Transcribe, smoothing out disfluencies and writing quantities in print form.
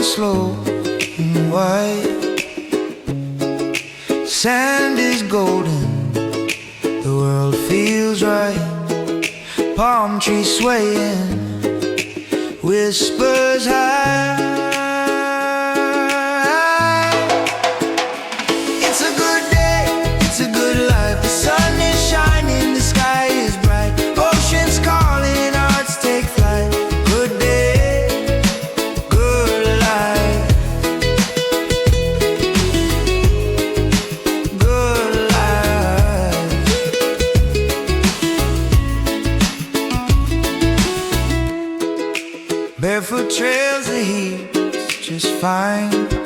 slow and white. Sand is golden, the world feels right. Palm trees swaying, whispers high. It's a good day, it's a good life. The sun is shining, the sky is bright. Oceans calling, hearts take flight. Good day, good life. Good life. Barefoot trails the heat just fine.